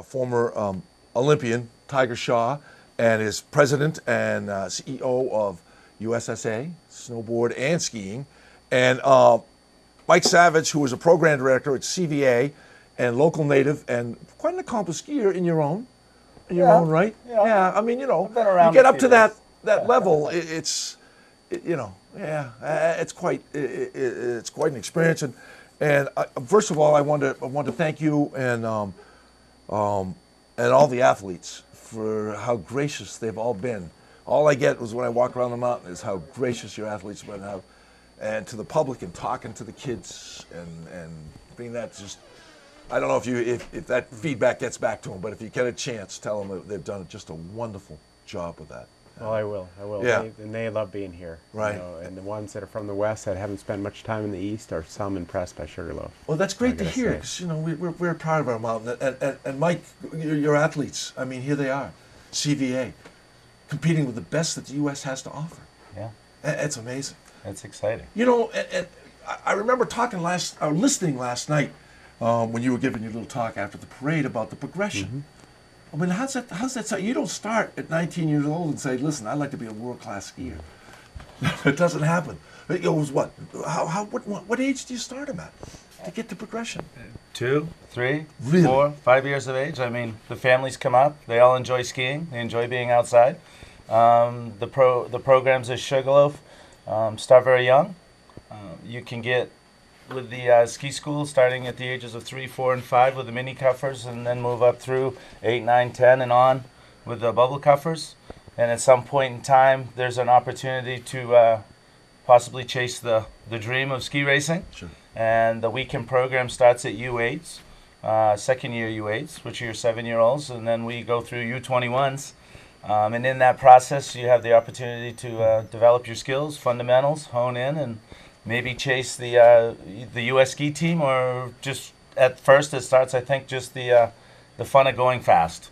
former Olympian Tiger Shaw, and is president and CEO of USSA, snowboard and skiing, and Mike Savage, who is a program director at CVA and local native and quite an accomplished skier in your own right. Yeah, I mean, you get up to that level, it's quite an experience. And first of all, I want to thank you and all the athletes for how gracious they've all been. All I get was when I walk around the mountain is how gracious your athletes have been, and to the public and talking to the kids and being that just. I don't know if that feedback gets back to them, but if you get a chance, tell them that they've done just a wonderful job with that. Well, I will. Yeah. They love being here. Right. And the ones that are from the West that haven't spent much time in the East are some impressed by Sugarloaf. Well, that's great to hear, because we're proud of our mountain. And Mike, your athletes, I mean, here they are, CVA, competing with the best that the U.S. has to offer. Yeah. It's amazing. It's exciting. And I remember listening last night when you were giving your little talk after the parade about the progression. Mm-hmm. I mean, how's that sound? You don't start at 19 years old and say, "Listen, I'd like to be a world-class skier." It doesn't happen. It goes what? What age do you start them at to get to progression? 2, 3, Really? 4, 5 years of age. I mean, the families come up. They all enjoy skiing. They enjoy being outside. The programs at Sugarloaf start very young. You can get with the ski school starting at the ages of 3, 4, and 5 with the mini cuffers, and then move up through 8, 9, 10, and on with the bubble cuffers. And at some point in time, there's an opportunity to possibly chase the dream of ski racing. Sure. And the weekend program starts at U8s, second year U8s, which are your 7-year-olds, and then we go through U21s. And in that process, you have the opportunity to develop your skills, fundamentals, hone in, and maybe chase the U.S. ski team, or just at first it starts, I think, just the fun of going fast.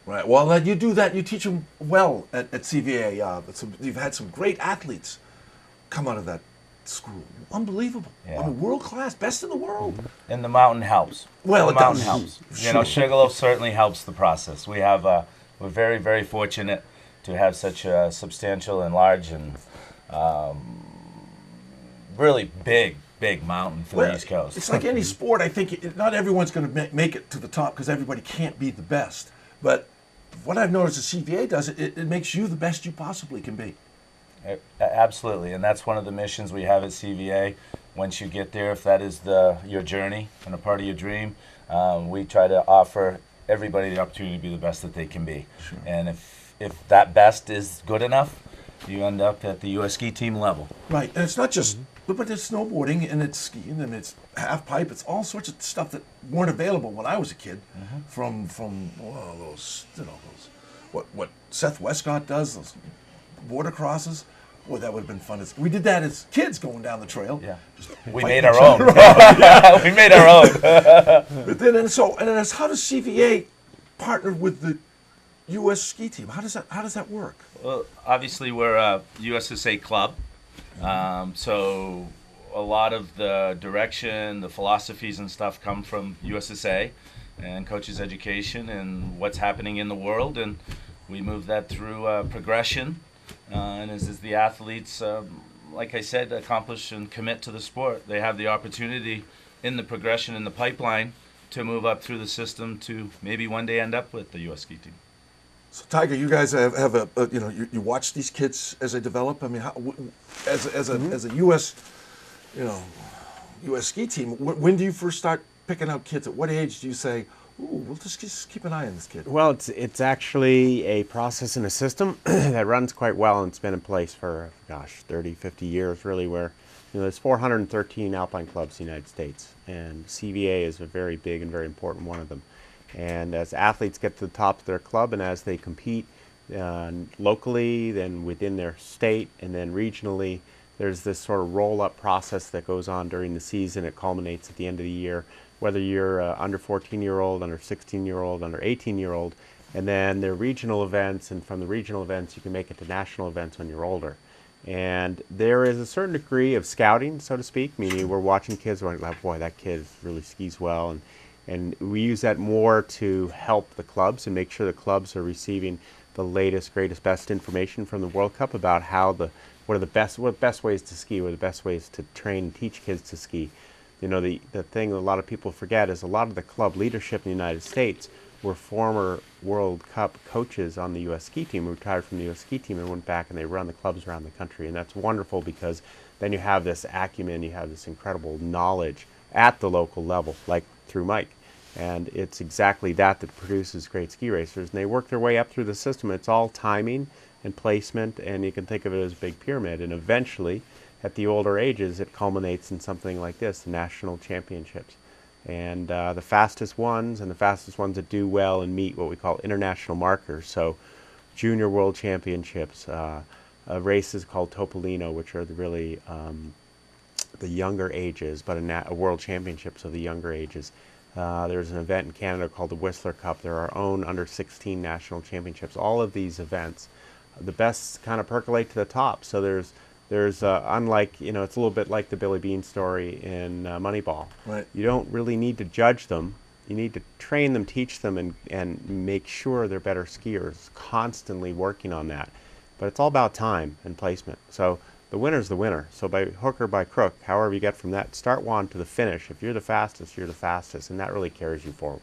Right. Well, you do that. You teach them well at CVA. You've had some great athletes come out of that school. Unbelievable. Yeah. I mean, world class, best in the world. And the mountain helps. Well, the it mountain does. helps. Sure. Sugarloaf certainly helps the process. We're very, very fortunate to have such a substantial and large and really big mountain for the East Coast. It's like any sport. I think not everyone's going to make it to the top because everybody can't be the best. But what I've noticed the CVA does, it makes you the best you possibly can be. Absolutely, and that's one of the missions we have at CVA. Once you get there, if that is your journey and a part of your dream, we try to offer everybody the opportunity to be the best that they can be. Sure. And if that best is good enough, you end up at the U.S. ski team level. Right, and it's not just, but it's snowboarding and it's skiing and it's half pipe. It's all sorts of stuff that weren't available when I was a kid. From those what Seth Westcott does, those border crosses. Boy, that would have been fun. We did that as kids going down the trail. Yeah, Just we fighting made our each own. other. We made our own. But then how does CVA partner with the U.S. ski team? How does that work? Well, obviously we're a USSA club, so a lot of the direction, the philosophies and stuff come from USSA and coaches' education and what's happening in the world, and we move that through progression. And as the athletes, like I said, accomplish and commit to the sport, they have the opportunity in the progression in the pipeline to move up through the system to maybe one day end up with the U.S. ski team. So Tiger, you guys have you watch these kids as they develop. I mean, as a U.S. U.S. ski team, when do you first start picking out kids? At what age do you say, "Ooh, we'll just keep an eye on this kid"? Well, it's actually a process and a system that runs quite well, and it's been in place for 30, 50 years really, where there's 413 alpine clubs in the United States, and CVA is a very big and very important one of them. And as athletes get to the top of their club and as they compete locally, then within their state, and then regionally, there's this sort of roll-up process that goes on during the season. It culminates at the end of the year, whether you're under 14-year-old, under 16-year-old, under 18-year-old, and then there are regional events, and from the regional events you can make it to national events when you're older. And there is a certain degree of scouting, so to speak, meaning we're watching kids, we're like, boy, that kid really skis well, and And we use that more to help the clubs and make sure the clubs are receiving the latest, greatest, best information from the World Cup about what are the best ways to ski, what are the best ways to train and teach kids to ski. You know, the thing a lot of people forget is a lot of the club leadership in the United States were former World Cup coaches on the U.S. ski team, who retired from the U.S. ski team and went back and they run the clubs around the country. And that's wonderful because then you have this acumen, you have this incredible knowledge at the local level, like through Mike. And it's exactly that produces great ski racers. And they work their way up through the system. It's all timing and placement, and you can think of it as a big pyramid. And eventually, at the older ages, it culminates in something like this, the national championships. And the fastest ones that do well and meet what we call international markers. So junior world championships, races called Topolino, which are the younger ages, but a world championships of the younger ages. There's an event in Canada called the Whistler Cup. There are our own under-16 national championships. All of these events, the best kind of percolate to the top. So there's unlike, it's a little bit like the Billy Bean story in Moneyball. Right. You don't really need to judge them. You need to train them, teach them, and make sure they're better skiers, constantly working on that. But it's all about time and placement. So the winner's the winner. So by hook or by crook, however you get from that start one to the finish, if you're the fastest, you're the fastest, and that really carries you forward.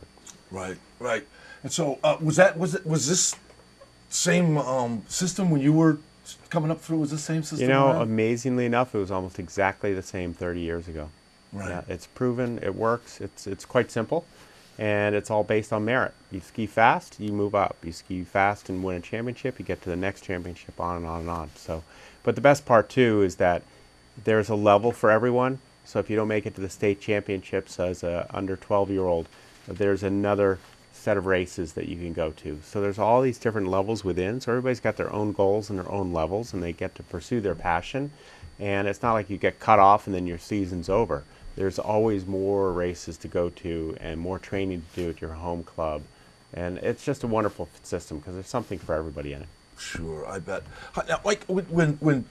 Right, right. And so was this same system when you were coming up through? Was this same system? Amazingly enough, it was almost exactly the same 30 years ago. Right. Yeah, it's proven, it works. It's quite simple, and it's all based on merit. You ski fast, you move up. You ski fast and win a championship, you get to the next championship, on and on and on. So, but the best part too is that there's a level for everyone. So if you don't make it to the state championships as a under 12-year-old, there's another set of races that you can go to. So there's all these different levels within. So everybody's got their own goals and their own levels, and they get to pursue their passion. And it's not like you get cut off and then your season's over. There's always more races to go to and more training to do at your home club. And it's just a wonderful system because there's something for everybody in it. Sure, I bet. Now, like when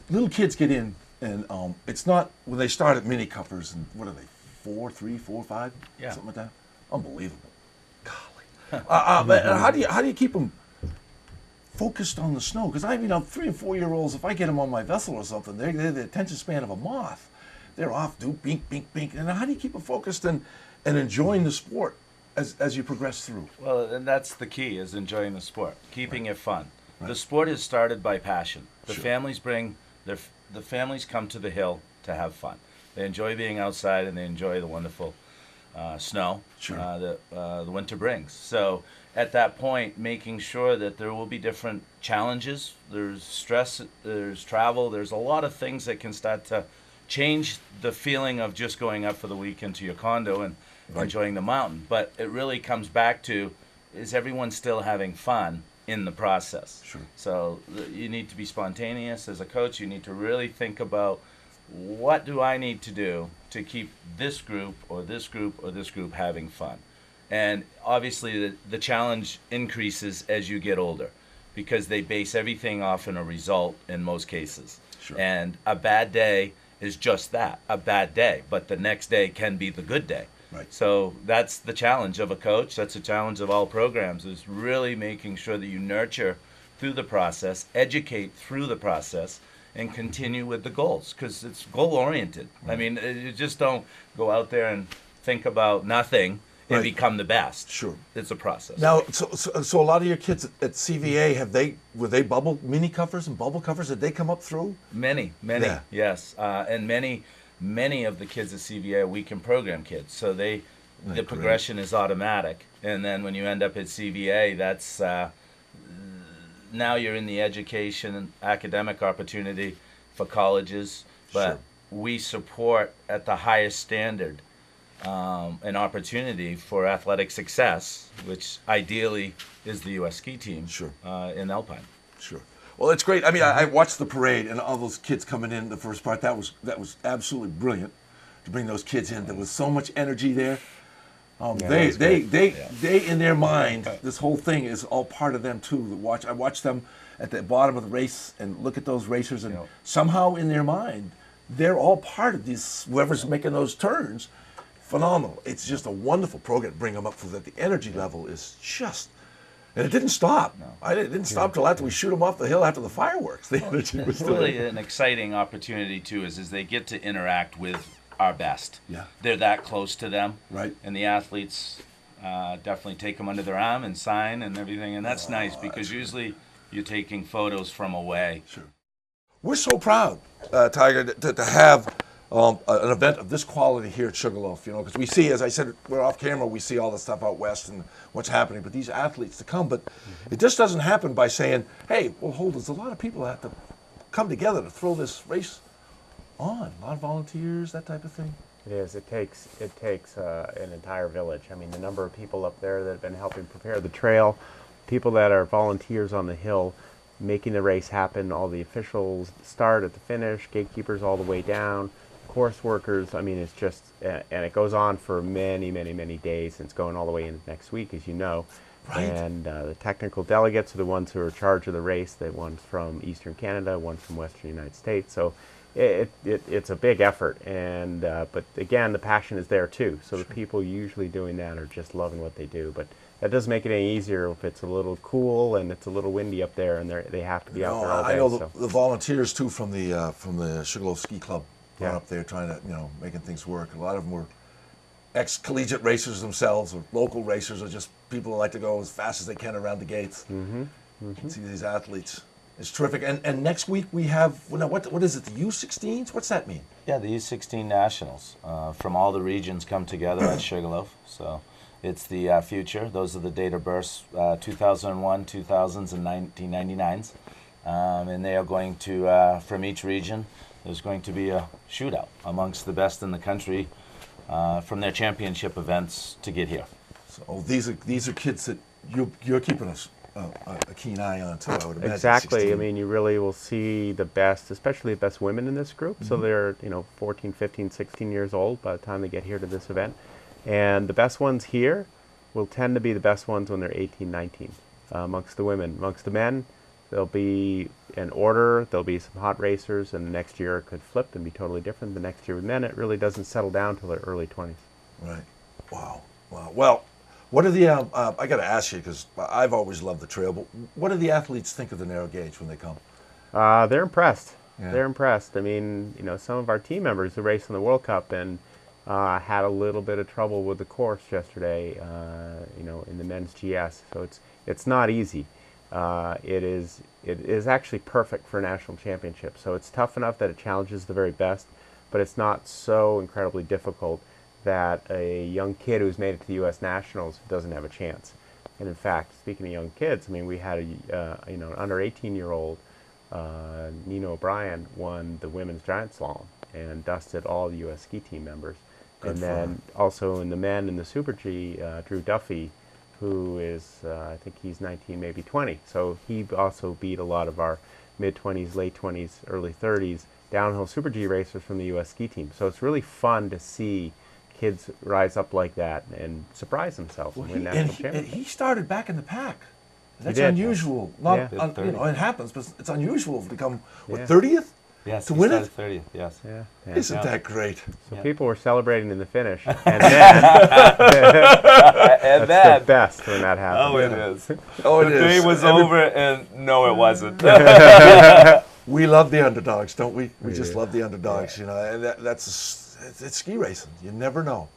little kids get in, and it's not when they start at mini cuppers, and what are they, 4, 3, 4, 5, Yeah. something like that. Unbelievable. Golly. How do you keep them focused on the snow? Because 3 and 4 year olds, if I get them on my vessel or something, they're the attention span of a moth. They're off, do bink, bink, bink. And how do you keep them focused and enjoying the sport as you progress through? Well, and that's the key, is enjoying the sport, keeping it fun. Right. The sport is started by passion. The families the families come to the hill to have fun. They enjoy being outside and they enjoy the wonderful snow that the winter brings. So at that point, making sure that there will be different challenges. There's stress, there's travel, there's a lot of things that can start to change the feeling of just going up for the weekend to your condo and enjoying the mountain. But it really comes back to, is everyone still having fun in the process? Sure. So you need to be spontaneous as a coach. You need to really think about, what do I need to do to keep this group or this group or this group having fun? And obviously the challenge increases as you get older, because they base everything off in a result in most cases. Sure. And a bad day is just that, a bad day, but the next day can be the good day. Right. So that's the challenge of a coach. That's the challenge of all programs, is really making sure that you nurture through the process, educate through the process, and continue with the goals, because it's goal-oriented. Right. I mean, you just don't go out there and think about nothing and become the best. Sure. It's a process. Now, so a lot of your kids at CVA, were they bubble mini covers and bubble covers? Did they come up through? Many, Yeah. yes. And many of the kids at CVA are weekend program kids. So the progression is automatic. And then when you end up at CVA, that's now you're in the education and academic opportunity for colleges. But we support at the highest standard an opportunity for athletic success, which ideally is the U.S. ski team in Alpine. Sure. Well, it's great. I mean, I watched the parade and all those kids coming in the first part. That was absolutely brilliant to bring those kids in. There was so much energy there. They in their mind, this whole thing is all part of them too. I watched them at the bottom of the race and look at those racers, and somehow in their mind, they're all part of this. Whoever's making those turns phenomenal. It's just a wonderful program to bring them up so that the energy level is just. And it didn't stop. No. It didn't stop till after we shoot them off the hill after the fireworks. The energy was It's still really there. an exciting opportunity too, is they get to interact with our best. Yeah. They're that close to them. Right. And the athletes definitely take them under their arm and sign and everything, and that's nice because usually you're taking photos from away. Sure. We're so proud, Tiger, to have an event of this quality here at Sugarloaf, you know, because we see, as I said, we're off camera, we see all the stuff out west and what's happening, but these athletes to come, but it just doesn't happen by saying, hey, well, there's a lot of people that have to come together to throw this race on. A lot of volunteers, that type of thing. It is. It takes an entire village. I mean, the number of people up there that have been helping prepare the trail, people that are volunteers on the hill, making the race happen, all the officials, start at the finish, gatekeepers all the way down, course workers. I mean, it's just, and it goes on for many, many, many days. And it's going all the way into next week, as you know. Right. And the technical delegates are the ones who are in charge of the race. The one's from Eastern Canada, one from Western United States. So it's a big effort. And but again, the passion is there too. So the people usually doing that are just loving what they do. But that doesn't make it any easier if it's a little cool and it's a little windy up there, and they have to be out there all day. I know the volunteers too from the Sugarloaf Ski Club are Yeah. up there trying to, making things work. A lot of them were ex-collegiate racers themselves, or local racers, or just people who like to go as fast as they can around the gates. You can see these athletes. It's terrific. And next week we have, what is it, the U16s? What's that mean? Yeah, the U16 Nationals from all the regions come together at Sugarloaf. So it's the future. Those are the date of births, 2001, 2000s, and 1999s. And they are going to, from each region, there's going to be a shootout amongst the best in the country from their championship events to get here. So these are kids that you're keeping a keen eye on too, I would imagine. Exactly. 16. I mean, you really will see the best, especially the best women in this group. So they're 14, 15, 16 years old by the time they get here to this event. And the best ones here will tend to be the best ones when they're 18, 19 amongst the women. Amongst the men, there'll be an order, there'll be some hot racers, and the next year it could flip and be totally different. The next year, and then it really doesn't settle down till their early 20s. Right. Wow. Well, what are the, I got to ask you, because I've always loved the trail, but what do the athletes think of the narrow gauge when they come? They're impressed. Yeah. They're impressed. I mean, some of our team members who raced in the World Cup and had a little bit of trouble with the course yesterday, in the men's GS. So it's not easy. It is actually perfect for a national championship. So it's tough enough that it challenges the very best, but it's not so incredibly difficult that a young kid who's made it to the U.S. Nationals doesn't have a chance. And in fact, speaking of young kids, I mean, we had an under 18-year-old, Nina O'Brien, won the women's giant slalom and dusted all the U.S. ski team members. Good and for then also in the men in the Super G, Drew Duffy, who is, I think he's 19, maybe 20. So he also beat a lot of our mid-20s, late 20s, early 30s downhill Super G racers from the U.S. ski team. So it's really fun to see kids rise up like that and surprise themselves and win national championships. He started back in the pack. That's did. unusual. Not, Yeah. it happens, but it's unusual to become, Yeah. 30th? Yes, To he win started it? 30th, yes. Yeah. Isn't that great? So Yeah. people were celebrating in the finish, and then And that's the best when that happens. oh, it is. Oh, it The is. day was over, and no, it wasn't. We love the underdogs, don't we? We just Yeah. love the underdogs, and it's ski racing. You never know.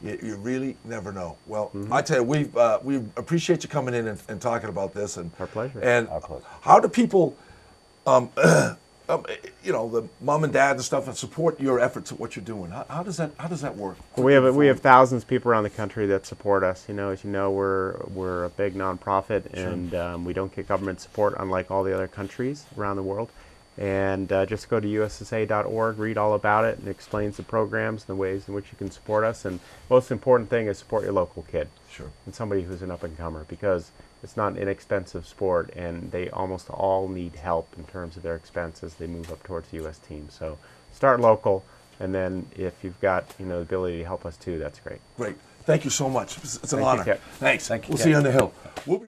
You really never know. Well, I tell you, we appreciate you coming in and talking about this. And Our pleasure. And Our pleasure. how do people, the mom and dad and stuff, and support your efforts at what you're doing? How does that work? We have thousands of people around the country that support us. As you know, we're a big nonprofit, and we don't get government support, unlike all the other countries around the world. And just go to USSA.org, read all about it, and it explains the programs and the ways in which you can support us. And most important thing is support your local kid. Sure. And somebody who's an up-and-comer, because it's not an inexpensive sport, and they almost all need help in terms of their expenses. They move up towards the U.S. team. So start local, and then if you've got the ability to help us too, that's great. Great. Thank you so much. It's an Thank you, honor. Kit. Thanks. Thank you, We'll Kit. see you on the hill. We'll be